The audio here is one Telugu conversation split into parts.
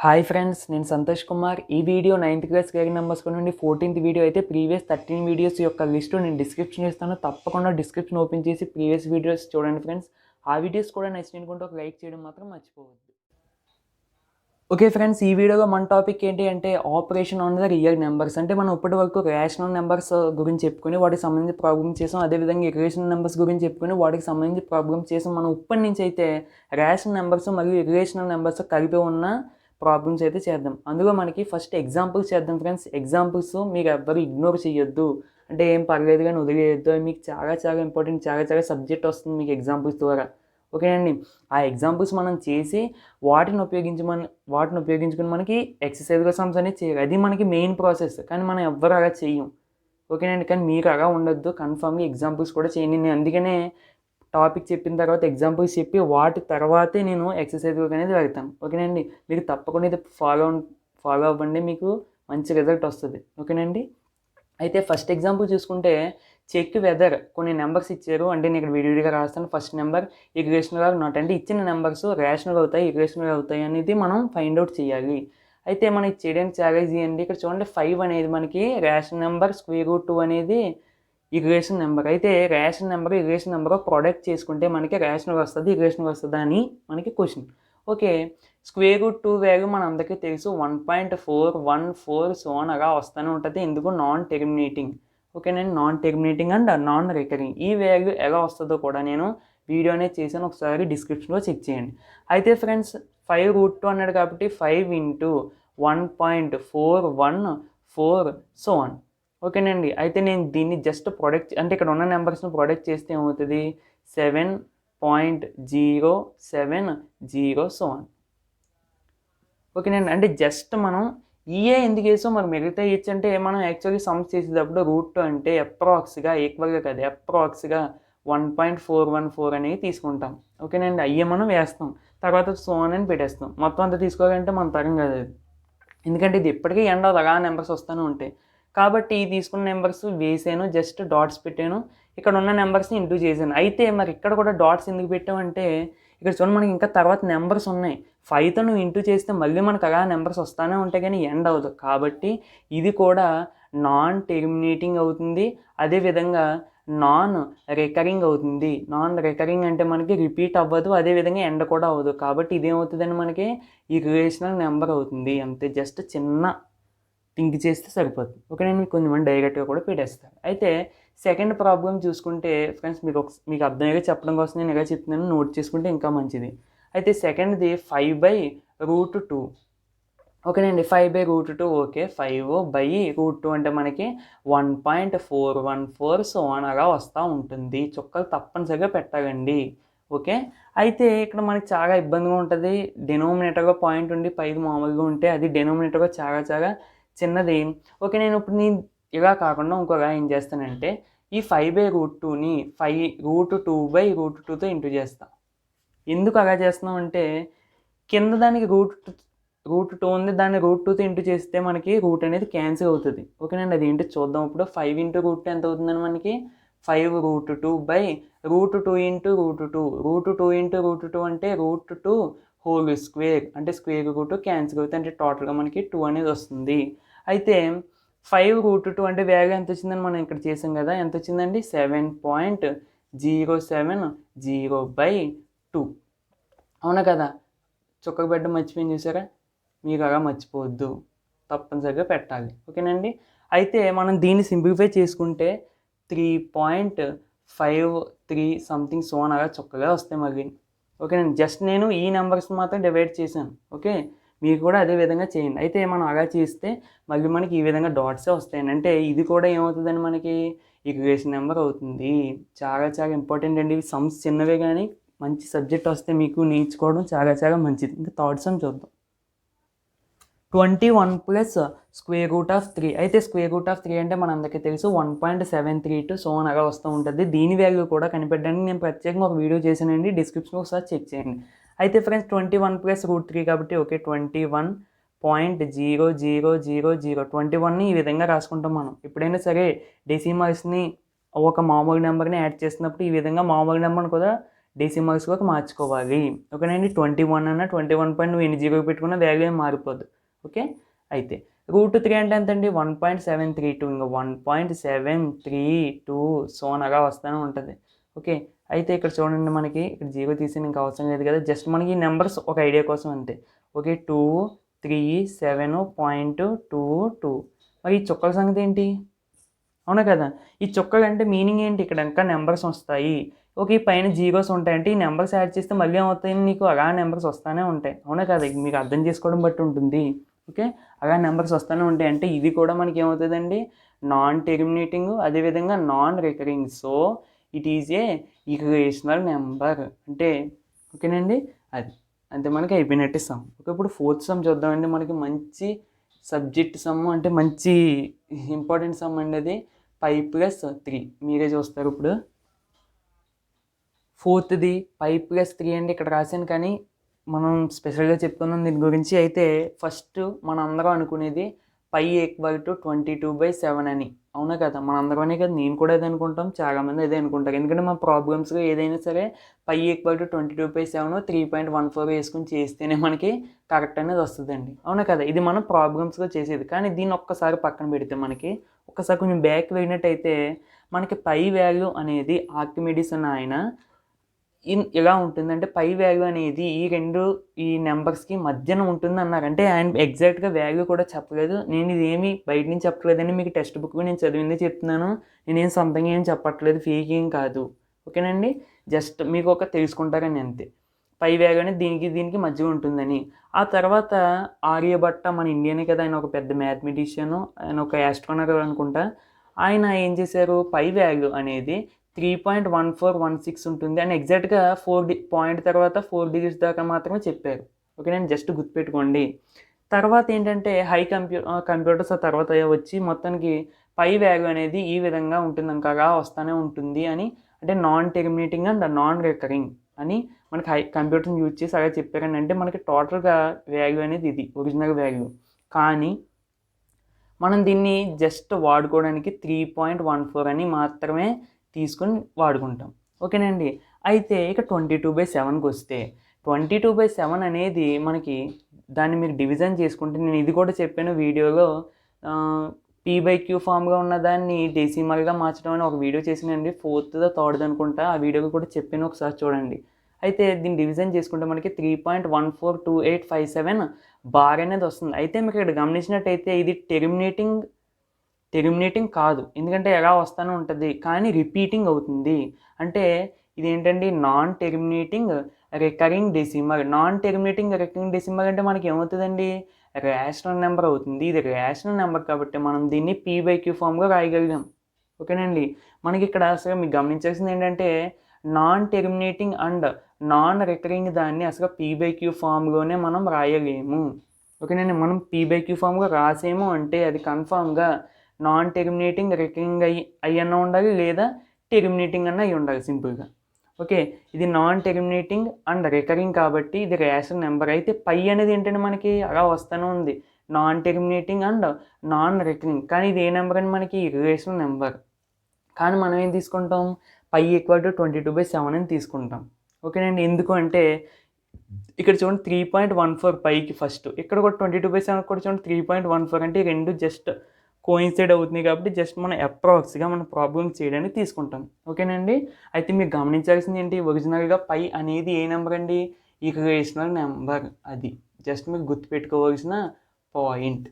హాయ్ ఫ్రెండ్స్, నేను సంతోష్ కుమార్. ఈ video 9th class scaring numbers నుండి 14th వీడియో అయితే ప్రీవియస్ 13 వీడియోస్ యొక్క లిస్టు నేను డిస్క్రిప్షన్ ఇస్తాను. తప్పకుండా డిస్క్రిప్షన్ ఓపెన్ చేసి ప్రీవియస్ వీడియోస్ చూడండి ఫ్రెండ్స్. ఆ వీడియోస్ కూడా నచ్చినవి అనుకుంటే ఒక లైక్ చేయడం మాత్రం మర్చిపోవద్దు. ఓకే ఫ్రెండ్స్, ఈ వీడియోలో మన టాపిక్ ఏంటి అంటే operation on the real numbers. అంటే మనం ఇప్పటి వరకు రేషనల్ నెంబర్స్ గురించి చెప్పుకొని వాటికి సంబంధించి ప్రాబ్లమ్స్ చేసాం. అదేవిధంగా ఇర్రేషనల్ నెంబర్స్ గురించి చెప్పుకొని వాటికి సంబంధించి ప్రాబ్లమ్స్ చేసాం. మనం ఇప్పటి నుంచి అయితే రేషనల్ నెంబర్స్ మరియు ఇర్రేషనల్ నెంబర్స్ కలిపి ఉన్న ప్రాబ్లమ్స్ అయితే చేద్దాం. అందులో మనకి ఫస్ట్ ఎగ్జాంపుల్స్ చేద్దాం ఫ్రెండ్స్. ఎగ్జాంపుల్స్ మీరు ఎవ్వరు ఇగ్నోర్ చేయొద్దు. అంటే ఏం పర్లేదు కానీ వదిలేయొద్దు. మీకు చాలా చాలా ఇంపార్టెంట్, చాలా సబ్జెక్ట్ వస్తుంది మీకు ఎగ్జాంపుల్స్ ద్వారా. ఓకేనండి. ఆ ఎగ్జాంపుల్స్ మనం చేసి వాటిని ఉపయోగించుకొని మనకి ఎక్సర్సైజ్గా సమ్స్ అనేది చేయాలి. అది మనకి మెయిన్ ప్రాసెస్. కానీ మనం ఎవ్వరు అలా చెయ్యం. ఓకేనండి. కానీ మీరు అలా ఉండొద్దు. కన్ఫర్మ్గా ఎగ్జాంపుల్స్ కూడా చేయండి. నేను అందుకనే టాపిక్ చెప్పిన తర్వాత ఎగ్జాంపుల్స్ చెప్పి వాటి తర్వాతే నేను ఎక్సర్సైజ్ అనేది వెళ్తాను. ఓకేనండి. మీరు తప్పకుండా ఇది ఫాలో అవ్వండి. మీకు మంచి రిజల్ట్ వస్తుంది. ఓకేనండి. అయితే ఫస్ట్ ఎగ్జాంపుల్ చూసుకుంటే చెక్ వెదర్ కొన్ని నెంబర్స్ ఇచ్చారు. అంటే నేను ఇక్కడ విడివిడిగా రాస్తాను. First number irrational or not, అంటే ఇచ్చిన నెంబర్స్ రేషనల్ అవుతాయి, ఇర్రేషనల్ అవుతాయి అనేది మనం ఫైండ్ అవుట్ చేయాలి. అయితే మనకి చేయడానికి చాలా ఈజీ అండి. ఇక్కడ చూడండి 5 అనేది మనకి రేషనల్ నెంబర్, √2 అనేది ఇర్రేషనల్ నెంబర్. అయితే rational number irrational number product చేసుకుంటే మనకి రేషనల్ వస్తుంది, ఇర్రేషనల్ వస్తుందా అని మనకి క్వశ్చన్. ఓకే, √2 వాల్యూ మన అందరికీ తెలుసు 1.414 సో అలా వస్తూనే ఉంటుంది. ఎందుకు నాన్ టెర్మినేటింగ్. ఓకేనండి. Non terminating and non recurring. ఈ వాల్యూ ఎలా వస్తుందో కూడా నేను వీడియో అనేది చేశాను, ఒకసారి డిస్క్రిప్షన్లో చెక్ చేయండి. అయితే ఫ్రెండ్స్ 5√2 అన్నాడు కాబట్టి 5 × 1.414 సో ఆన్. ఓకేనండి. అయితే నేను దీన్ని జస్ట్ ప్రొడక్ట్ అంటే ఇక్కడ ఉన్న నెంబర్స్ని ప్రొడక్ట్ చేస్తే ఏమవుతుంది 7.070 సో ఆన్. ఓకేనండి. అంటే జస్ట్ మనం ఈఏ ఎందుకు వేసాం మరి మిగతా ఇచ్చి అంటే మనం యాక్చువల్లీ సమ్స్ చేసేటప్పుడు √2 అంటే అప్రాక్స్గా ఈక్వల్గా కాదు, అప్రాక్స్గా 1.414 అనేది తీసుకుంటాం. ఓకేనండి. అయ్యే మనం వేస్తాం, తర్వాత సో అని పెట్టేస్తాం. మొత్తం అంతా తీసుకోవాలంటే మన తరం కాదు అది. ఎందుకంటే ఇది ఇప్పటికీ ఎండ్ అలా నెంబర్స్ వస్తూనే ఉంటాయి. కాబట్టి తీసుకున్న నెంబర్స్ వేసాను, జస్ట్ డాట్స్ పెట్టాను. ఇక్కడ ఉన్న నెంబర్స్ని ఇంటూ చేశాను. అయితే మరి ఇక్కడ కూడా డాట్స్ ఎందుకు పెట్టామంటే ఇక్కడ చూడండి మనకి ఇంకా తర్వాత నెంబర్స్ ఉన్నాయి. 5తో నువ్వు ఇంటూ చేస్తే మళ్ళీ మనకు అలా నెంబర్స్ వస్తూనే ఉంటాయి కానీ ఎండ్ అవ్వదు. కాబట్టి ఇది కూడా నాన్ టెర్మినేటింగ్ అవుతుంది, అదేవిధంగా నాన్ రికరింగ్ అవుతుంది. నాన్ రికరింగ్ అంటే మనకి రిపీట్ అవ్వదు, అదేవిధంగా ఎండ్ కూడా అవ్వదు. కాబట్టి ఇదేమవుతుందని మనకి ఇర్రేషనల్ నెంబర్ అవుతుంది. అంతే, జస్ట్ చిన్న థింక్ చేస్తే సరిపోతుంది. ఓకే, నేను మీకు కొంచెం డైరెక్ట్గా కూడా పెట్టేస్తాను. అయితే సెకండ్ ప్రాబ్లం చూసుకుంటే ఫ్రెండ్స్ మీకు అర్థమయ్యేగా చెప్పడం కోసం నేను ఎలా చెప్తున్నాను, నోట్ చేసుకుంటే ఇంకా మంచిది. అయితే సెకండ్ది 5/√2. ఓకేనండి. 5/√2. ఓకే, 5/√2 అంటే మనకి 1.414 సో అనగా వస్తూ ఉంటుంది. చుక్కలు తప్పనిసరిగా పెట్టాలండి. ఓకే, అయితే ఇక్కడ మనకి చాలా ఇబ్బందిగా ఉంటుంది. డెనోమినేటర్గా పాయింట్ ఉండి పైకి మామూలుగా ఉంటే అది డెనోమినేటర్గా చాలా చిన్నది. ఓకే, నేను ఇప్పుడు ఇలా కాకుండా ఇంకోగా ఏం చేస్తానంటే ఈ 5/√2ని 5√2/√2తో ఇంటూ చేస్తాను. ఎందుకు అలా చేస్తున్నాం అంటే కింద దానికి √2 ఉంది, దాన్ని √2తో ఇంటూ చేస్తే మనకి రూట్ అనేది క్యాన్సిల్ అవుతుంది. ఓకేనండి. అది ఏంటో చూద్దాం ఇప్పుడు. 5 × √2 ఎంత అవుతుందని మనకి 5√2/√2 × √2. √2 × √2 అంటే √2 హోల్ స్క్వేర్, అంటే స్క్వేర్ రూట్ క్యాన్సిల్ అవుతుంది, అంటే టోటల్గా మనకి 2 అనేది వస్తుంది. అయితే 5√2 అంటే వాల్యూ ఎంత వచ్చిందని మనం ఇక్కడ చేసాం కదా, ఎంత వచ్చిందండి 7.070/2. అవునా కదా. చుక్కకు పెట్టడం మర్చిపోయింది చూసారా. మీరు అలా మర్చిపోవద్దు, తప్పనిసరిగా పెట్టాలి. ఓకేనండి. అయితే మనం దీన్ని సింప్లిఫై చేసుకుంటే 3.53 సంథింగ్ సో అలా చుక్కగా వస్తాయి మళ్ళీ. ఓకేనండి. జస్ట్ నేను ఈ నెంబర్స్ మాత్రం డివైడ్ చేశాను. ఓకే, మీరు కూడా అదే విధంగా చేయండి. అయితే మనం అలా చేస్తే మళ్ళీ మనకి ఈ విధంగా డాట్సే వస్తాయండి. అంటే ఇది కూడా ఏమవుతుందని మనకి ఈక్వేషన్ నెంబర్ అవుతుంది. చాలా ఇంపార్టెంట్ అండి. సమ్స్ చిన్నవే కానీ మంచి సబ్జెక్ట్ వస్తే మీకు నేర్చుకోవడం చాలా మంచిది. ఇంకా థర్డ్ సమ్ చూద్దాం. 21 + √3. అయితే √3 అంటే మనందరికీ తెలుసు 1.732 సో అలా వస్తూ ఉంటుంది. దీని వాల్యూ కూడా కనిపెట్టడానికి నేను ప్రత్యేకంగా ఒక వీడియో చేశానండి, డిస్క్రిప్షన్లో ఒకసారి చెక్ చేయండి. అయితే ఫ్రెండ్స్ 21 + √3 కాబట్టి ఓకే 21.0000. 21ని ఈ విధంగా రాసుకుంటాం మనం. ఎప్పుడైనా సరే డెసిమల్స్ని ఒక మామూలు నెంబర్ని యాడ్ చేసినప్పుడు ఈ విధంగా మామూలు నెంబర్ని కూడా డెసిమల్స్లోకి మార్చుకోవాలి. ఓకేనండి. 21 అన్న 21 పాయింట్ నువ్వు ఎన్ని జీరో పెట్టుకున్న వాల్యూ ఏం మారిపోదు. ఓకే. అయితే √3 అంటే ఎంతండి? 1.732. ఇంకా 1.732 సోన్ అలా వస్తూనే ఉంటుంది. ఓకే. అయితే ఇక్కడ చూడండి, మనకి ఇక్కడ జీరో తీసి ఇంకా అవసరం లేదు కదా, జస్ట్ మనకి ఈ నెంబర్స్ ఒక ఐడియా కోసం అంతే. ఓకే. 237.22. మరి ఈ చుక్కల సంగతి ఏంటి? అవునా కదా? ఈ చుక్కలు అంటే మీనింగ్ ఏంటి? ఇక్కడ ఇంకా నెంబర్స్ వస్తాయి. ఓకే. ఈ పైన జీరోస్ ఉంటాయంటే ఈ నెంబర్స్ యాడ్ చేస్తే మళ్ళీ ఏమవుతాయి? నీకు అలా నెంబర్స్ వస్తూనే ఉంటాయి. అవునా కదా? మీకు అర్థం చేసుకోవడం బట్టి ఉంటుంది. ఓకే. అలా నెంబర్స్ వస్తూనే ఉంటాయి అంటే ఇది కూడా మనకి ఏమవుతుందండి? నాన్ టెర్మినేటింగ్, అదేవిధంగా non recurring. So it is a equational number అంటే. ఓకేనండి. అది అంతే, మనకి అయిపోయినట్టే సమ్. ఓకే. ఇప్పుడు ఫోర్త్ సమ్ చూద్దామండి. మనకి మంచి సబ్జెక్ట్ సమ్, అంటే మంచి ఇంపార్టెంట్ సమ్ అండి అది. 5+3 మీరే చూస్తారు ఇప్పుడు. ఫోర్త్ది 5+3 అండి ఇక్కడ రాశాను, కానీ మనం స్పెషల్గా చెప్పుకున్నాం దీని గురించి. అయితే ఫస్ట్ మన అందరం అనుకునేది π = 22/7 అని. అవునా కదా? మన అందరమనే కదా, నేను కూడా అదే అనుకుంటాం, చాలామంది అదే అనుకుంటారు. ఎందుకంటే మన ప్రాబ్లమ్స్లో ఏదైనా సరే π = 22/7 3.14 వేసుకుని చేస్తేనే మనకి కరెక్ట్ అనేది వస్తుందండి. అవునా కదా? ఇది మనం ప్రాబ్లమ్స్లో చేసేది. కానీ దీన్ని ఒక్కసారి పక్కన పెడితే మనకి ఒక్కసారి కొంచెం బ్యాక్ వెళ్ళినట్టయితే మనకి పై వాల్యూ అనేది ఆర్కిమిడీస్ అన్న ఆయన ఇలా ఉంటుందంటే పై వాల్యూ అనేది ఈ నెంబర్స్కి మధ్యన ఉంటుంది అన్నారు. అంటే ఆయన ఎగ్జాక్ట్గా వాల్యూ కూడా చెప్పలేదు. నేను ఇదేమి బయట నుంచి చెప్పలేదని మీకు టెక్స్ట్ బుక్ నేను చదివిందే చెప్తున్నాను. నేనేం సొంతంగా ఏం చెప్పట్లేదు, ఫేక్ ఏం కాదు. ఓకేనండి. జస్ట్ మీకు ఒక తెలుసుకుంటారని అంతే. పై వాల్యూ అనేది దీనికి మధ్య ఉంటుందని. ఆ తర్వాత ఆర్యభట్ట, మన ఇండియనే కదా, ఆయన ఒక పెద్ద మ్యాథమెటిషియను, ఆయన ఒక ఆస్ట్రోనర్ అనుకుంటా. ఆయన ఏం చేశారు? పై వాల్యూ అనేది 3.1416 ఉంటుంది అని ఎగ్జాక్ట్గా పాయింట్ తర్వాత 4 డిజిట్స్ దాకా మాత్రమే చెప్పారు. ఓకే. నేను జస్ట్ గుర్తుపెట్టుకోండి. తర్వాత ఏంటంటే కంప్యూటర్స్ తర్వాత వచ్చి మొత్తానికి పై వాల్యూ అనేది ఈ విధంగా ఉంటుంది, ఇంకా వస్తూనే ఉంటుంది అని, అంటే non terminating and non recurring అని మనకి కంప్యూటర్ని యూజ్ చేసి అలా చెప్పారని. అంటే మనకి టోటల్గా వాల్యూ అనేది ఇది ఒరిజినల్ వాల్యూ. కానీ మనం దీన్ని జస్ట్ వాడుకోవడానికి 3.14 అని మాత్రమే తీసుకుని వాడుకుంటాం. ఓకేనండి. అయితే ఇక 22/7కి వస్తే 22/7 అనేది మనకి దాన్ని మీరు డివిజన్ చేసుకుంటే, నేను ఇది కూడా చెప్పాను వీడియోలో, p/q ఫామ్గా ఉన్న దాన్ని డెసిమల్గా మార్చడం అని ఒక వీడియో చేసినండి. 4th, 3rd అనుకుంటా. ఆ వీడియోలో కూడా చెప్పాను, ఒకసారి చూడండి. అయితే దీన్ని డివిజన్ చేసుకుంటే మనకి 3.142857 బార్ అనేది వస్తుంది. అయితే మీకు ఇక్కడ గమనించినట్టయితే ఇది టెర్మినేటింగ్ కాదు, ఎందుకంటే ఎలా వస్తూనే ఉంటుంది, కానీ రిపీటింగ్ అవుతుంది. అంటే ఇదేంటండి? Non terminating recurring decimal. Non terminating recurring decimal అంటే మనకి ఏమవుతుందండి? రేషనల్ నెంబర్ అవుతుంది. ఇది రేషనల్ నెంబర్ కాబట్టి మనం దీన్ని p/q ఫామ్గా రాయగలిగాం. ఓకేనండి. మనకి ఇక్కడ అసలు మీకు గమనించాల్సింది ఏంటంటే non terminating and non recurring దాన్ని అసలు p/q ఫామ్లోనే మనం రాయలేము. ఓకేనండి. మనం p/q ఫామ్గా రాసేము అంటే అది కన్ఫామ్గా నాన్ టెర్మినేటింగ్ రికరింగ్ అయ్యన్నా ఉండాలి, లేదా టెర్మినేటింగ్ అన్న అయ్యి ఉండాలి సింపుల్గా. ఓకే. ఇది నాన్ టెర్మినేటింగ్ అండ్ రికరింగ్ కాబట్టి ఇది రేషనల్ నెంబర్. అయితే పై అనేది ఏంటంటే మనకి అలా వస్తూనే ఉంది, non terminating and non recurring. కానీ ఇది ఏ నెంబర్ అని మనకి రేషనల్ నెంబర్. కానీ మనం ఏం తీసుకుంటాం? π = 22/7 అని తీసుకుంటాం. ఓకేనండి. ఎందుకు అంటే ఇక్కడ చూడండి 3.14 పైకి ఫస్ట్, ఇక్కడ కూడా 22/7 కూడా చూడండి 3.14, అంటే ఈ రెండు జస్ట్ కోయిన్సైడ్ అవుతుంది కాబట్టి జస్ట్ మనం అప్రాక్స్గా మన ప్రాబ్లం చేయడానికి తీసుకుంటాం. ఓకేనండి. అయితే మీరు గమనించాల్సింది ఏంటి? ఒరిజినల్గా పై అనేది ఏ నెంబర్ అండి? Equational number. అది జస్ట్ మీకు గుర్తుపెట్టుకోవాల్సిన పాయింట్.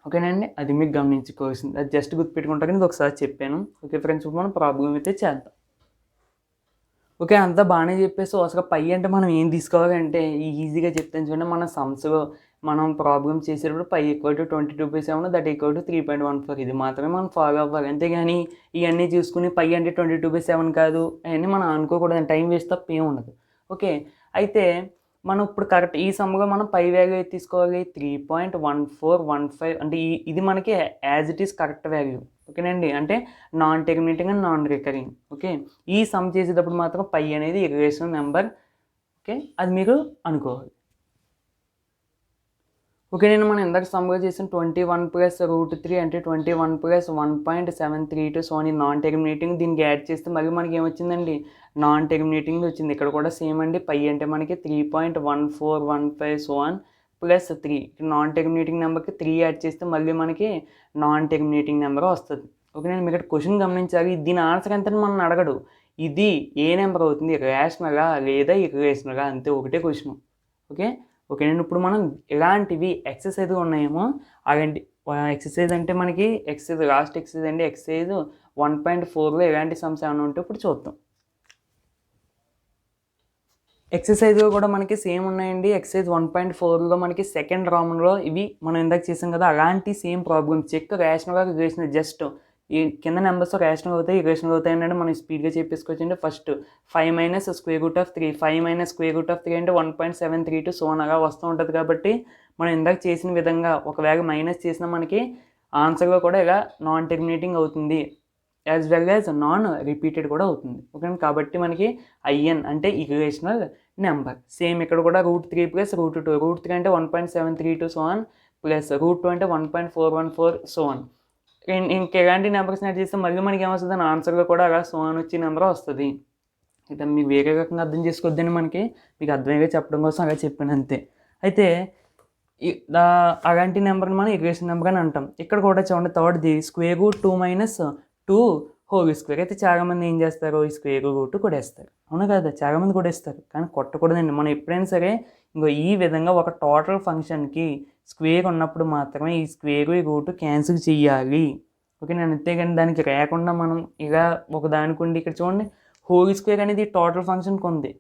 ఓకేనండి. అది మీకు గమనించుకోవాల్సింది, అది జస్ట్ గుర్తుపెట్టుకుంటారని ఇది ఒకసారి చెప్పాను. ఓకే ఫ్రెండ్స్, ఇప్పుడు మనం ప్రాబ్లం అయితే చేద్దాం. ఓకే. అంతా బాగానే చెప్పేసి అసలు పై అంటే మనం ఏం తీసుకోవాలంటే ఈజీగా చెప్తాను చూడండి. మన సమ్స్లో మనం ప్రాబ్లమ్ చేసేటప్పుడు π = 22/7 దట్ = 3.14 ఇది మాత్రమే మనం ఫాలో అవ్వాలి. అంతేగాని ఇవన్నీ చూసుకుని π అంటే 22/7 కాదు అవన్నీ మనం అనుకోకూడదు. టైం వేస్ట్ తప్ప ఏమి ఉండదు. ఓకే. అయితే మనం ఇప్పుడు కరెక్ట్ ఈ సమ్గా మనం పై వాల్యూ అయితే తీసుకోవాలి 3.1415, అంటే ఇది మనకి as it is correct value. ఓకేనండి. అంటే non terminating and non recurring. Okay. ఈ సమ్ చేసేటప్పుడు మాత్రం పై అనేది ఇర్రేషనల్ నెంబర్. ఓకే. అది మీరు అనుకోవాలి. ఓకే, నేను మనం ఇందాక సమ్గా చేసిన 21 ప్లస్ రూట్ 3 అంటే 21 ప్లస్ 1.732 సో అని నాన్ టెర్మినేటింగ్ దీనికి యాడ్ చేస్తే మళ్ళీ మనకి ఏమొచ్చిందండి, నాన్ టెర్మినేటింగ్ వచ్చింది. ఇక్కడ కూడా సేమ్ అండి, పై అంటే మనకి 3.1415 so on plus 3 non terminating నెంబర్కి 3 యాడ్ చేస్తే మళ్ళీ మనకి నాన్ టెర్మినేటింగ్ నెంబర్ వస్తుంది. ఓకే, నేను మీకు ఇక్కడ క్వశ్చన్ గమనించాలి, దీని ఆన్సర్ ఎంత మనం అడగడు, ఇది ఏ నెంబర్ అవుతుంది, రేషనల్గా లేదా ఇర్రేషనల్గా, అంతే ఒకటే క్వశ్చన్. ఓకే ఓకే నేను ఇప్పుడు మనం ఎలాంటివి ఎక్సర్సైజ్ ఉన్నాయేమో అలాంటి ఎక్సర్సైజ్ అంటే మనకి ఎక్సర్సైజ్ లాస్ట్ ఎక్సర్సైజ్ అండి, ఎక్సర్సైజ్ 1.4లో ఎలాంటి సమ్స్ ఏమైనా ఉంటే ఇప్పుడు చూద్దాం. ఎక్సర్సైజ్లో కూడా మనకి సేమ్ ఉన్నాయండి. ఎక్సర్సైజ్ 1.4లో మనకి సెకండ్ రౌండ్లో ఇవి మనం ఇందాక చేసాం కదా, అలాంటి సేమ్ ప్రాబ్లమ్ చెక్ రేషనల్గా ఇర్రేషనల్, జస్ట్ ఈ కింద నెంబర్స్ రేషనల్ అవుతాయి ఇర్రేషనల్ అవుతాయి అంటే మనం స్పీడ్గా చెప్పేసుకోవచ్చండి. First 5 minus square root of 3, 5 minus square root of 3 అంటే 1.732 సో అలాగా వస్తూ ఉంటుంది. కాబట్టి మనం ఇందాక చేసిన విధంగా ఒకవేళ మైనస్ చేసినా మనకి ఆన్సర్గా కూడా ఇలా నాన్ టెర్మినేటింగ్ అవుతుంది, as well as non repeated కూడా అవుతుంది. ఓకే, కాబట్టి మనకి ఐఎన్ అంటే ఇర్రేషనల్ నెంబర్. సేమ్ ఇక్కడ కూడా రూట్ 3 ప్లస్ రూట్ 2, రూట్ 3 అంటే 1.732 సో ఆన్ ప్లస్ రూట్ 2 అంటే 1.414 సో ఆన్. ఇంకెలాంటి నెంబర్స్ యాడ్ చేస్తే మళ్ళీ మనకి ఏమొస్తుంది అని ఆన్సర్గా కూడా అలా సో ఆన్ వచ్చే నెంబర్ వస్తుంది. ఇక మీకు వేరే రకంగా అర్థం చేసుకోవద్దని మనకి మీకు అర్థమయ్యేగా చెప్పడం కోసం అలా చెప్పాను అంతే. అయితే అలాంటి నెంబర్ని మనం ఇర్రేషనల్ నెంబర్ అని అంటాం. ఇక్కడ కూడా చూడండి థర్డ్ది square root 2 minus 2 whole square. అయితే చాలామంది ఏం చేస్తారు, ఈ స్క్వేర్ రూట్ కొడేస్తారు, అవునా కదా, చాలామంది కొడేస్తారు. కానీ కొట్టకూడదండి. మనం ఎప్పుడైనా సరే ఇంకో ఈ విధంగా ఒక టోటల్ ఫంక్షన్కి స్క్వేర్ ఉన్నప్పుడు మాత్రమే ఈ స్క్వేర్ ఈ రూట్ క్యాన్సిల్ చేయాలి. ఓకే, నేను అంతేగాని దానికి లేకుండా మనం ఇలా ఒక దానికి ఉండి ఇక్కడ చూడండి హోల్ స్క్వేర్ అనేది టోటల్ ఫంక్షన్కి ఉంది,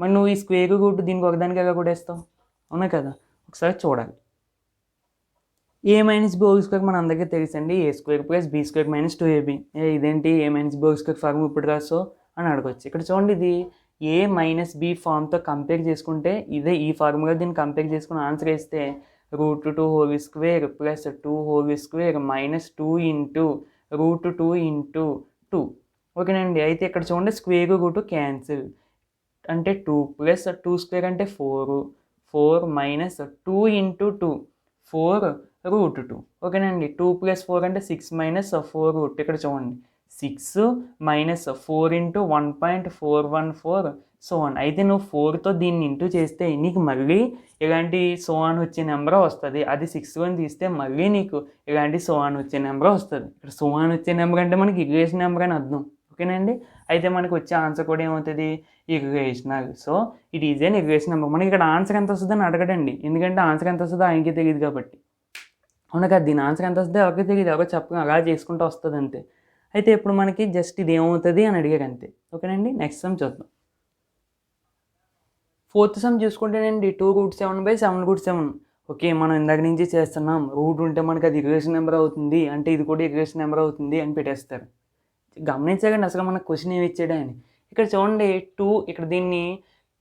మరి నువ్వు ఈ స్క్వేర్ రూట్ దీనికి ఒకదానికి ఎలా కొడేస్తావు, అవునా కదా. ఒకసారి చూడాలి. A minus b whole square మన అందరికీ తెలుసండి, a square plus b square minus 2ab. ఇదేంటి a minus b whole square form ఇప్పుడు రాసో అని అడగచ్చు. ఇక్కడ చూడండి ఇది ఏ మైనస్ బి ఫార్మ్తో కంపేర్ చేసుకుంటే ఇదే ఈ ఫార్ములా దీన్ని కంపేర్ చేసుకుని ఆన్సర్ వేస్తే root 2 whole square plus 2 whole square minus 2 into root 2 into 2. ఓకేనండి. అయితే ఇక్కడ చూడండి స్క్వేర్ రూట్ క్యాన్సిల్ అంటే 2 ప్లస్ 2 స్క్వేర్ అంటే 4 మైనస్ 2 ఇంటూ 2 4 రూట్ 2. ఓకేనండి. 2 ప్లస్ 4 అంటే 6 మైనస్ 4 రూట్. ఇక్కడ చూడండి 6 మైనస్ 4 ఇంటూ 1.414 సో ఆన్. అయితే నువ్వు 4తో దీన్ని ఇంటూ చేస్తే నీకు మళ్ళీ ఇలాంటి సో ఆన్ వచ్చే నెంబర్ వస్తుంది. అది 6 తీస్తే మళ్ళీ నీకు ఇలాంటి సో ఆన్ వచ్చే నెంబర్ వస్తుంది. ఇక్కడ సో ఆన్ వచ్చే నెంబర్ అంటే మనకి ఇర్రేషనల్ నెంబర్ అని అర్థం. ఓకేనండి. అయితే మనకు వచ్చే ఆన్సర్ కూడా ఏమవుతుంది, irrational. So it is an irrational number. మనకి ఇక్కడ ఆన్సర్ ఎంత వస్తుందని అడగడండి, ఎందుకంటే ఆన్సర్ ఎంత వస్తుందో ఆయనకి తెలియదు కాబట్టి. అవునా కదా, దీని ఆన్సర్ ఎంత వస్తుందో ఎవరికి తెలియదు, ఎవరో చెప్పగా అలా చేసుకుంటూ వస్తుంది అంతే. అయితే ఇప్పుడు మనకి జస్ట్ ఇది ఏమవుతుంది అని అడిగారు అంతే. ఓకేనండి. నెక్స్ట్ సమ్ చూద్దాం. 4th సమ్ చూసుకుంటేనండి 2 రూట్ 7/7 రూట్ 7. ఓకే, మనం ఇందాక నుంచి చేస్తున్నాం, రూట్ ఉంటే మనకి అది ఇర్రేషనల్ నెంబర్ అవుతుంది అంటే ఇది కూడా ఇర్రేషనల్ నెంబర్ అవుతుంది అని పెట్టేస్తారు. గమనించకండి అసలు మనకు క్వశ్చన్ ఏమి ఇచ్చాడు అని. ఇక్కడ చూడండి 2, ఇక్కడ దీన్ని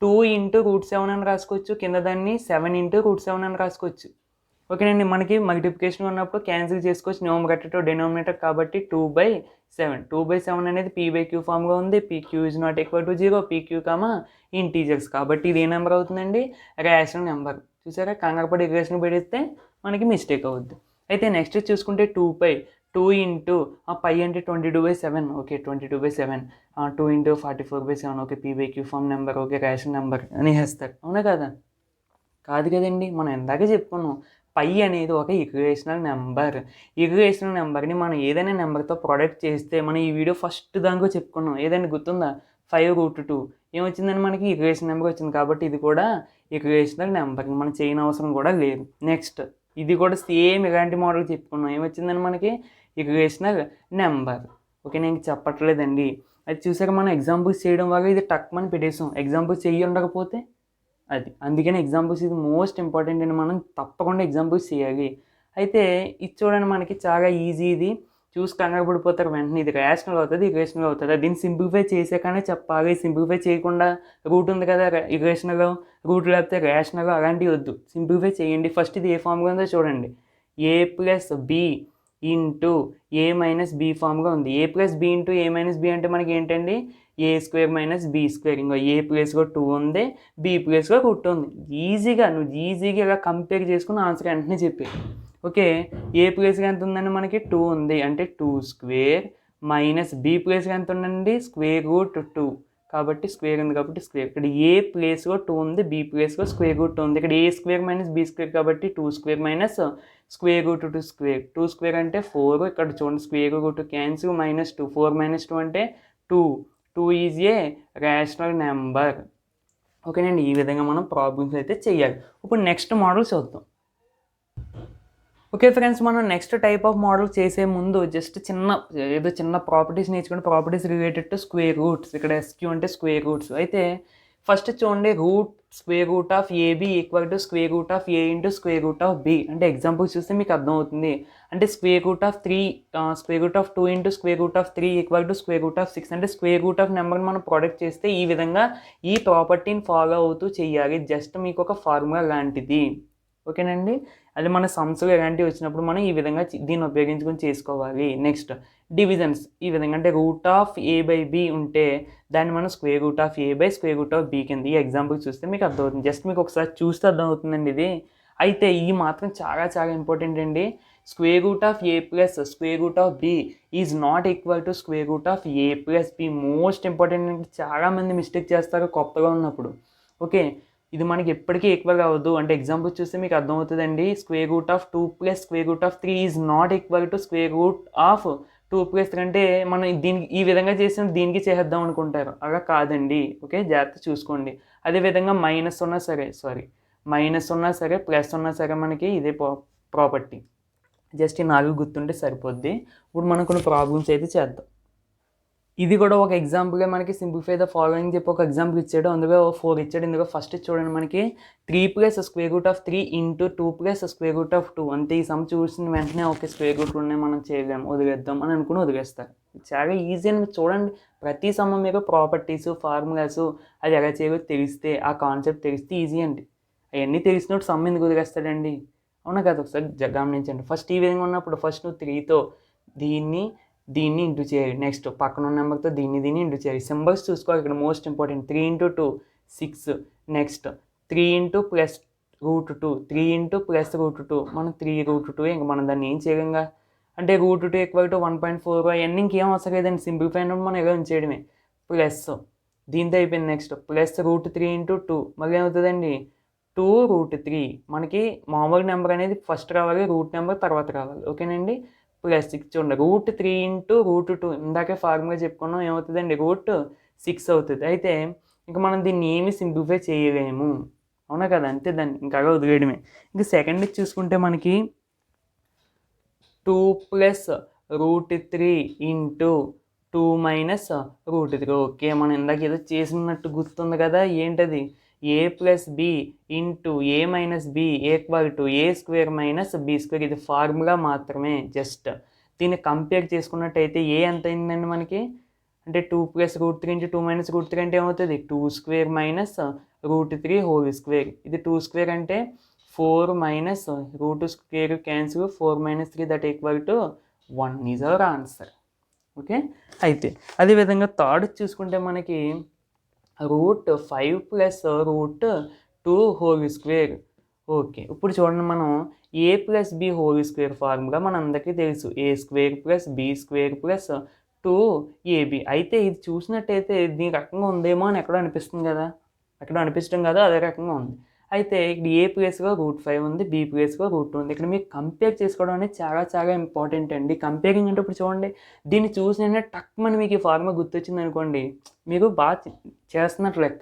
2 ఇంటూ రూట్ 7 అని రాసుకోవచ్చు, కింద దాన్ని 7 ఇంటూ రూట్ 7 అని రాసుకోవచ్చు. ఓకేనండి. మనకి మల్టిప్లికేషన్ ఉన్నప్పుడు క్యాన్సిల్ చేసుకోవచ్చు, న్యూమరేటర్ టు డినామినేటర్ కాబట్టి 2/7. 2/7 అనేది p/q ఫామ్గా ఉంది. pq is not equal to 0, pq integers కాబట్టి ఇది ఏ నెంబర్ అవుతుందండి, రేషనల్ నెంబర్. చూసారా, కంగారుపడి ఇర్రేషనల్ పెడితే మనకి మిస్టేక్ అవుద్ది. అయితే నెక్స్ట్ చూసుకుంటే 2 ఇంటూ పై అంటే 22/7. Okay, 22/7. 2 into 44/7. Okay, p/q form number. Okay, rational number అని వేస్తారు. అవునా కదా, కాదు కదండి. మనం ఎందాక చెప్పుకున్నాం పై అనేది ఒక ఇర్రేషనల్ నెంబర్. ఇర్రేషనల్ నెంబర్ని మనం ఏదైనా నెంబర్తో ప్రొడక్ట్ చేస్తే మనం ఈ వీడియో ఫస్ట్ దానికో చెప్పుకున్నాం, ఏదైనా గుర్తుందా, 5 రూట్ 2 ఏమొచ్చిందని మనకి ఇర్రేషనల్ నెంబర్ వచ్చింది. కాబట్టి ఇది కూడా ఇర్రేషనల్ నెంబర్, మనం చేయని అవసరం కూడా లేదు. నెక్స్ట్ ఇది కూడా సేమ్ ఇలాంటి మోడల్ చెప్పుకున్నాం, ఏమొచ్చిందని మనకి ఇర్రేషనల్ నెంబర్. ఓకే, నేను చెప్పట్లేదండి, అది చూసాక మనం ఎగ్జాంపుల్స్ చేయడం వల్ల ఇది టక్ అని పెట్టేసాం. ఎగ్జాంపుల్స్ చెయ్యి ఉండకపోతే అది, అందుకని ఎగ్జాంపుల్స్ ఇది మోస్ట్ ఇంపార్టెంట్ అని మనం తప్పకుండా ఎగ్జాంపుల్స్ చేయాలి. అయితే ఇది చూడండి మనకి చాలా ఈజీ, ఇది చూసి కంగారు పడిపోతారు వెంటనే, ఇది రేషనల్ అవుతుంది ఇర్రేషనల్ అవుతుంది. దీన్ని సింప్లిఫై చేసాకనే చెప్పాలి, సింప్లిఫై చేయకుండా రూట్ ఉంది కదా ఇర్రేషనల్, రూట్ లేకపోతే రేషనల్ అలాంటివి వద్దు, సింప్లిఫై చేయండి. ఫస్ట్ ఇది ఏ ఫామ్గా ఉందో చూడండి, a plus B into a minus b ఫామ్గా ఉంది. A plus B into a minus b అంటే మనకి ఏంటండి a square minus b square. ఇంకో ఏ ప్లేస్లో 2 ఉంది, బి ప్లేస్లో రూట్ ఉంది. నువ్వు ఈజీగా ఇలా కంపేర్ చేసుకుని ఆన్సర్ వెంటనే చెప్పి ఓకే. ఏ ప్లేస్గా ఎంత ఉందండి మనకి 2 ఉంది అంటే 2 స్క్వేర్ మైనస్ బి ప్లేస్గా ఎంత ఉందండి స్క్వేర్ రూట్ 2 కాబట్టి స్క్వేర్ ఉంది కాబట్టి స్క్వేర్. ఇక్కడ ఏ ప్లేస్లో 2 ఉంది, బి ప్లేస్లో స్క్వేర్ రూట్ 2 ఉంది. ఇక్కడ ఏ స్క్వేర్ మైనస్ బి స్క్వేర్ కాబట్టి 2 square minus square root 2 square. 2 square అంటే 4. ఇక్కడ చూడండి square root cancel minus 2. 4 minus 2 అంటే 2. 2 ఈజ్ ఏ రేషనల్ నెంబర్. ఓకేనండి, ఈ విధంగా మనం ప్రాబ్లమ్స్ అయితే చేయాలి. ఇప్పుడు నెక్స్ట్ మోడల్ చూద్దాం. ఓకే ఫ్రెండ్స్, మనం నెక్స్ట్ టైప్ ఆఫ్ మోడల్ చేసే ముందు జస్ట్ చిన్న ప్రాపర్టీస్ నేర్చుకుంటే properties related to square roots. ఇక్కడ ఎస్క్యూ అంటే స్క్వేర్ రూట్స్. అయితే ఫస్ట్ చూడండి square root of AB equal to square root of A into square root of B. అంటే ఎగ్జాంపుల్స్ చూస్తే మీకు అర్థమవుతుంది. అంటే square root of 3 square root of 2 into square root of 3 equal to square root of 6. అంటే స్క్వేర్ రూట్ ఆఫ్ నెంబర్ని మనం ప్రొడక్ట్ చేస్తే ఈ విధంగా ఈ ప్రాపర్టీని ఫాలో అవుతూ చేయాలి. జస్ట్ మీకు ఒక ఫార్ములా లాంటిది. ఓకేనండి, అది మన సమ్స్లో ఎలాంటివి వచ్చినప్పుడు మనం ఈ విధంగా దీన్ని ఉపయోగించుకొని చేసుకోవాలి. నెక్స్ట్ డివిజన్స్ ఈ విధంగా. అంటే root of A by B ఉంటే దాన్ని మనం square root of A by square root of B కింద. ఈ ఎగ్జాంపుల్ చూస్తే మీకు అర్థమవుతుంది. జస్ట్ మీకు ఒకసారి చూస్తే అర్థమవుతుందండి ఇది. అయితే ఈ మాత్రం చాలా చాలా ఇంపార్టెంట్ అండి. Square root of A plus square root of B is not equal to square root of A plus B. Most important అంటే చాలామంది మిస్టేక్ చేస్తారు కొత్తగా ఉన్నప్పుడు. ఓకే, ఇది మనకి ఎప్పటికీ ఈక్వల్ అవ్వదు. అంటే ఎగ్జాంపుల్ చూస్తే మీకు అర్థమవుతుందండి. Square root of 2 plus square root of 3 is not equal to square root of 2 plus 3. అంటే మనం దీనికి ఈ విధంగా చేసిన దీనికి చేద్దాం అనుకుంటారు, అలా కాదండి. ఓకే, జాగ్రత్త చూసుకోండి. అదేవిధంగా మైనస్ ఉన్నా సరే ప్లస్ ఉన్నా సరే మనకి ఇదే ప్రాపర్టీ. జస్ట్ ఈ 4 గుర్తుంటే సరిపోద్ది. ఇప్పుడు మనం కొన్ని ప్రాబ్లమ్స్ అయితే చేద్దాం. ఇది కూడా ఒక ఎగ్జాంపుల్గా మనకి సింప్లిఫై ద ఫాలోయింగ్ చెప్పి ఒక ఎగ్జాంపుల్ ఇచ్చాడు. అందులో 4 ఇచ్చాడు. ఇందులో ఫస్ట్ చూడండి మనకి 3 plus square root of 3 into 2 plus square root of 2. అంతే. ఈ సమ్ చూసిన వెంటనే ఓకే స్క్వేర్ రూట్ ఉన్నాయి మనం చేయలేము, వదిలేద్దాం అని అనుకుని వదిలేస్తారు. చాలా ఈజీ అని చూడండి. ప్రతి సమ్ మీరు ప్రాపర్టీస్ ఫార్ములాస్ అది ఎలా చేయాలో తెలిస్తే, ఆ కాన్సెప్ట్ తెలిస్తే ఈజీ అండి. అవన్నీ తెలిసినప్పుడు సమ్ ఎందుకు వదిలేస్తాడండి? అవునా కదా? ఒకసారి గమనించండి. ఫస్ట్ ఈ విధంగా ఉన్నప్పుడు ఫస్ట్ నువ్వు 3తో దీన్ని ఇంటూ చేయాలి. నెక్స్ట్ పక్కన ఉన్న నెంబర్తో దీన్ని ఇంటూ చేయాలి. సింబల్స్ చూసుకోవాలి ఇక్కడ most important. 3 into 2 6. Next 3 into plus root 2 3 into plus root 2 మనం 3 రూట్ 2. ఇంక మనం దాన్ని ఏం చేయగలంగా? అంటే రూట్ 2 ఈక్వల్ టు 1.4. అవన్నీ ఇంకేం అవసరం లేదండి. సింప్లిఫై అయినప్పుడు మనం ఎలా ఉంచేయడమే. ప్లస్ దీంతో అయిపోయింది. నెక్స్ట్ ప్లస్ రూట్ 3 ఇంటూ 2 మళ్ళీ ఏమవుతుందండి 2 రూట్ 3. మనకి మామూలు నెంబర్ అనేది ఫస్ట్ రావాలి, రూట్ నెంబర్ తర్వాత రావాలి. ఓకేనండి. ప్లస్ 6 చూడండి రూట్ 3 ఇంటూ రూట్ 2. ఇందాకే ఫార్ములా చెప్పుకున్నాం, ఏమవుతుందండి రూట్ 6 అవుతుంది. అయితే ఇంకా మనం దీన్ని ఏమి సింప్లిఫై చేయలేము, అవునా కదా? అంతే, దాన్ని ఇంకా వదిలేయడమే. ఇంకా సెకండ్ చూసుకుంటే మనకి 2 plus root 3 into 2 minus root 3. Okay, మనం ఇందాక ఏదో చేసినట్టు గుర్తుంది కదా, ఏంటది? A plus B into a minus b equal to a square minus b square. ఇది ఫార్ములా మాత్రమే. జస్ట్ దీన్ని కంపేర్ చేసుకున్నట్టయితే ఏ ఎంత అయిందండి మనకి? అంటే 2 plus root 3 into 2 minus root 3 అంటే ఏమవుతుంది? 2 square minus root 3 whole square. ఇది 2 స్క్వేర్ అంటే 4 minus root square cancel 4 minus 3 that equal to 1 is our answer. Okay, అయితే అదేవిధంగా థర్డ్ చూసుకుంటే మనకి root 5 plus root 2 whole square. Okay, ఇప్పుడు చూడండి మనం a plus B whole square formula మన అందరికీ తెలుసు. A square plus b square plus 2ab. అయితే ఇది చూసినట్టయితే దీని రకంగా ఉందేమో అని ఎక్కడో అనిపిస్తుంది కదా, అనిపించడం కదా, అదే రకంగా ఉంది. అయితే ఇక్కడ ఏ ప్లేస్లో రూట్ 5 ఉంది, బి ప్లేస్లో రూట్ 2 ఉంది. ఇక్కడ మీకు కంపేర్ చేసుకోవడం అనేది చాలా చాలా ఇంపార్టెంట్ అండి. కంపేరింగ్ అంటే ఇప్పుడు చూడండి, దీన్ని చూసిన టక్మని మీకు ఈ ఫార్ములా గుర్తొచ్చింది అనుకోండి, మీరు బాగా చేస్తున్నట్లు లెక్క.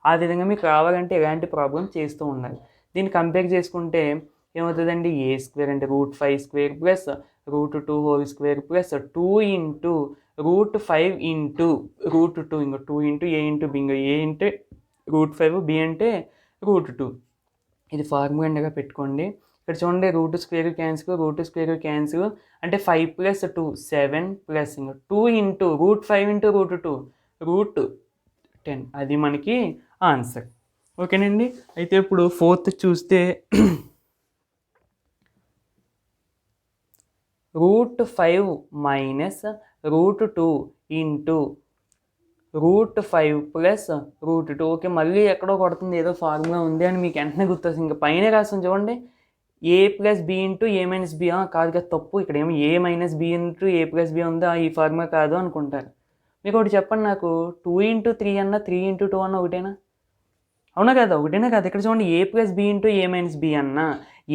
ఆ విధంగా మీకు రావాలంటే ఎలాంటి ప్రాబ్లం చేస్తూ ఉండాలి. దీన్ని కంపేర్ చేసుకుంటే ఏమవుతుందండి? ఏ స్క్వేర్ అంటే root 5 square plus root 2 whole square plus 2 into root 5 into root 2. ఇంకో 2 ఇంటూ ఏ ఇంటూ బి. ఇంకో ఏ అంటే రూట్ 5, బి అంటే రూట్ 2. ఇది ఫార్ములా అండిగా పెట్టుకోండి. ఇక్కడ చూడండి రూట్ స్క్వేర్ క్యాన్సిల్ అంటే 5 plus 2 7 plus 2 into root 5 into root 2 root 10. అది మనకి ఆన్సర్. ఓకేనండి. అయితే ఇప్పుడు ఫోర్త్ చూస్తే √5 మైనస్ √2 ఇంటూ √5 ప్లస్ √2. ఓకే, మళ్ళీ ఎక్కడో కొడుతుంది, ఏదో ఫార్ములా ఉంది అని మీకు వెంటనే గుర్తొస్తుంది. ఇంకా పైన రాస్తుంది చూడండి, a plus B into a minus B. కాదు కదా, తప్పు. ఇక్కడ ఏమో a minus B into a plus B ఉందా, ఈ ఫార్ములా కాదు అనుకుంటారు. మీకు ఒకటి చెప్పండి, నాకు 2 ఇంటూ 3 అన్న 3 ఇంటూ 2 అన్న ఒకటేనా? అవునా కదా, ఒకటేనా కదా. ఇక్కడ చూడండి, a plus B into a minus B అన్న,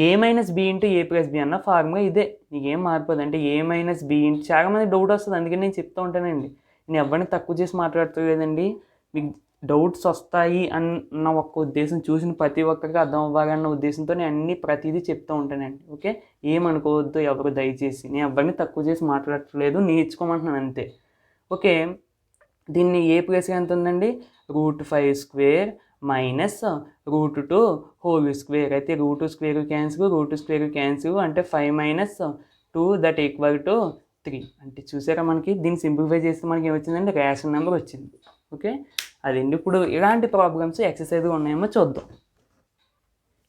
a minus B into a plus B అన్న ఫార్ములా ఇదే. నీకేం మారిపోదు. అంటే a మైనస్ బి ఇంటూ, చాలా మంది డౌట్ వస్తుంది, అందుకని నేను చెప్తూ ఉంటానండి. నేను ఎవరిని తక్కువ చేసి మాట్లాడతలేదండి, మీకు డౌట్స్ వస్తాయి అన్న ఒక్క ఉద్దేశం, చూసిన ప్రతి ఒక్కరికి అర్థం అవ్వాలన్న ఉద్దేశంతో నేను అన్ని ప్రతిదీ చెప్తూ ఉంటానండి. ఓకే, ఏమనుకోవద్దు ఎవరు దయచేసి. నేను ఎవరిని తక్కువ చేసి మాట్లాడట్లేదు, నేర్చుకోమంటున్నాను అంతే. ఓకే, దీన్ని ఏ ప్లేస్గా ఎంత ఉందండి, √5 స్క్వేర్ మైనస్ √2 హోల్ స్క్వేర్. అయితే √2 స్క్వేర్ క్యాన్సిల్, √2 స్క్వేర్ క్యాన్సిల్, అంటే 5 మైనస్ 2 దట్ ఈక్వల్ టు 3. అంటే చూసారా, మనకి దీన్ని సింప్లిఫై చేస్తే మనకి ఏమొచ్చిందంటే రేషన్ నెంబర్ వచ్చింది. ఓకే, అదండి. ఇప్పుడు ఇలాంటి ప్రాబ్లమ్స్ ఎక్సర్సైజ్గా ఉన్నాయేమో చూద్దాం.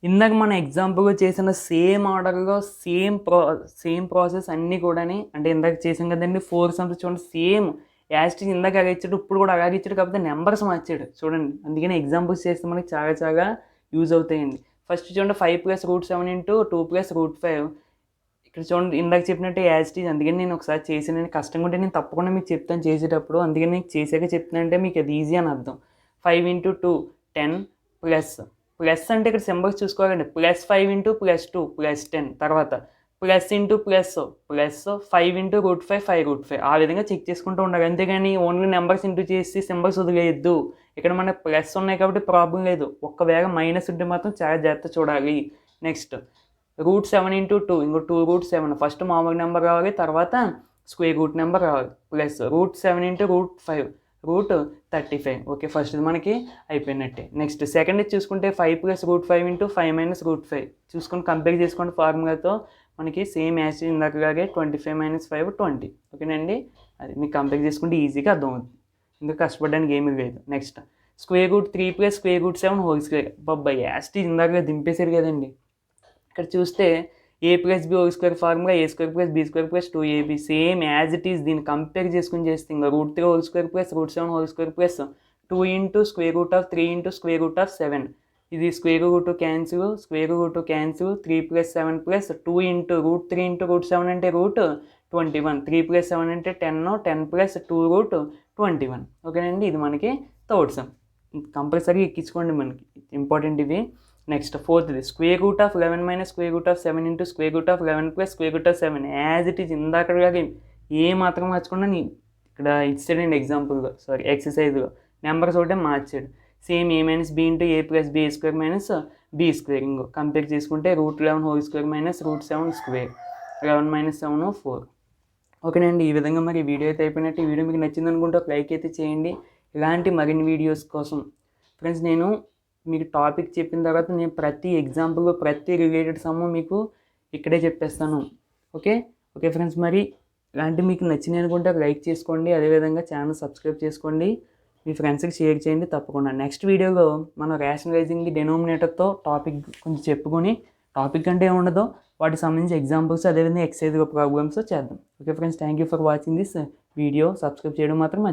ఇందాక మన ఎగ్జాంపుల్గా చేసిన సేమ్ ఆర్డర్లో సేమ్ ప్రాసెస్ అన్నీ కూడాని, అంటే ఇందాక చేసాం కదండి 4 సమ్స్ చూడండి, సేమ్ యాస్టిజ్ ఇందాక అలాగే ఇచ్చాడు, ఇప్పుడు కూడా అలాగే ఇచ్చాడు, కాకపోతే నెంబర్స్ మార్చాడు చూడండి. అందుకని ఎగ్జాంపుల్స్ చేస్తే మనకి చాలా చాలా యూజ్ అవుతాయండి. ఫస్ట్ చూడండి, 5 ప్లస్ √7 ఇంటూ 2 ప్లస్ √5. ఇక్కడ చూడండి, ఇందాక చెప్పినట్టే యాస్టిజ్. అందుకని నేను ఒకసారి చేసి, నేను కష్టంగా ఉంటే నేను తప్పకుండా మీకు చెప్తాను చేసేటప్పుడు. అందుకని నేను చేసాక చెప్తానంటే మీకు అది ఈజీ అని అర్థం. 5 ఇంటూ 2 10 ప్లస్ అంటే ఇక్కడ సింబల్స్ చూసుకోవాలండి. +5 ఇంటూ +2 +10. తర్వాత ప్లస్ ఇంటూ ప్లస్ 5 ఇంటూ √5 5 ఆ విధంగా చెక్ చేసుకుంటూ ఉండాలి. అంతేగాని ఓన్లీ నెంబర్స్ ఇంటూ చేసి సింబల్స్ వదిలేయద్దు. ఇక్కడ మనకు ప్లస్ ఉన్నాయి కాబట్టి ప్రాబ్లం లేదు. ఒక్కవేళ మైనస్ ఉంటే మాత్రం చాలా జాగ్రత్త చూడాలి. నెక్స్ట్ √7 ఇంటూ 2, ఇంకో 2√7. ఫస్ట్ మామూలు నెంబర్ రావాలి, తర్వాత స్క్వేర్ రూట్ నెంబర్ రావాలి. Plus √7 into √5 √35. ఓకే, ఫస్ట్ మనకి అయిపోయినట్టే. నెక్స్ట్ సెకండ్ చూసుకుంటే 5 ప్లస్ √5 ఇంటూ 5 మైనస్ √5. చూసుకొని కంపేర్ చేసుకోండి ఫార్ములాతో, మనకి సేమ్ యాజ్ ఇందాకలాగే 25 - 5 20. ఓకేనండి, అది మీకు కంపేర్ చేసుకుంటే ఈజీగా అర్థమవుతుంది, ఇంకా కష్టపడడానికి ఏమీ లేదు. Next √3 plus √7 whole square. బాబాయ్ యాస్టీ ఇందాక దింపేశారు కదండి. ఇక్కడ చూస్తే a plus B whole square formula a² plus b² plus 2ab, same as it is. దీన్ని కంపేర్ చేసుకుని చేస్తే ఇంకా √3 whole square plus √7 whole square plus 2 into √3 into √7. ఇది square root cancel, 3 + 7 plus 2 into √3 into √7 అంటే √21. 3 + 7 అంటే 10 ప్లస్ 2 √21. ఓకేనండి, ఇది మనకి థర్డ్ సమ్. కంపల్సరీ ఎక్కించుకోండి, మనకి ఇంపార్టెంట్ ఇవి. నెక్స్ట్ ఫోర్త్ది √11 - √7 into √11 plus √7 as it is. ఇందాకలాగా ఏ మాత్రం మార్చకుండా ఇక్కడ ఇచ్చాడండి ఎగ్జాంపుల్గా, ఎక్సర్సైజ్లో నెంబర్స్ ఒకటే మార్చాడు. Same a - b into a plus b² minus b². ఇంకో కంపేర్ చేసుకుంటే √11 హోల్ స్క్వేర్ మైనస్ √7 స్క్వేర్. 11 - 7 4. ఓకేనండి, ఈ విధంగా మరి వీడియో అయితే అయిపోయినట్టు. ఈ వీడియో మీకు నచ్చింది అనుకుంటే ఒక లైక్ అయితే చేయండి. ఇలాంటి మరిన్ని వీడియోస్ కోసం ఫ్రెండ్స్, నేను మీకు టాపిక్ చెప్పిన తర్వాత నేను ప్రతి ఎగ్జాంపుల్, ప్రతి రిలేటెడ్ సమ్ మీకు ఇక్కడే చెప్పేస్తాను. ఓకే ఫ్రెండ్స్, మరి ఇలాంటి మీకు నచ్చినాయి అనుకుంటే లైక్ చేసుకోండి. అదేవిధంగా ఛానల్ సబ్స్క్రైబ్ చేసుకోండి, మీ ఫ్రెండ్స్కి షేర్ చేయండి తప్పకుండా. నెక్స్ట్ వీడియోలో మనం రేషనలైజింగ్ డినోమినేటర్తో టాపిక్ కొంచెం చెప్పుకొని, టాపిక్ అంటే ఏముండదో వాటికి సంబంధించి ఎగ్జాంపుల్స్, అదేవిధంగా ఎక్సర్సైజ్ ప్రాబ్లమ్స్ చేద్దాం. Okay friends, thank you for watching this video. Subscribe చేయడం మాత్రం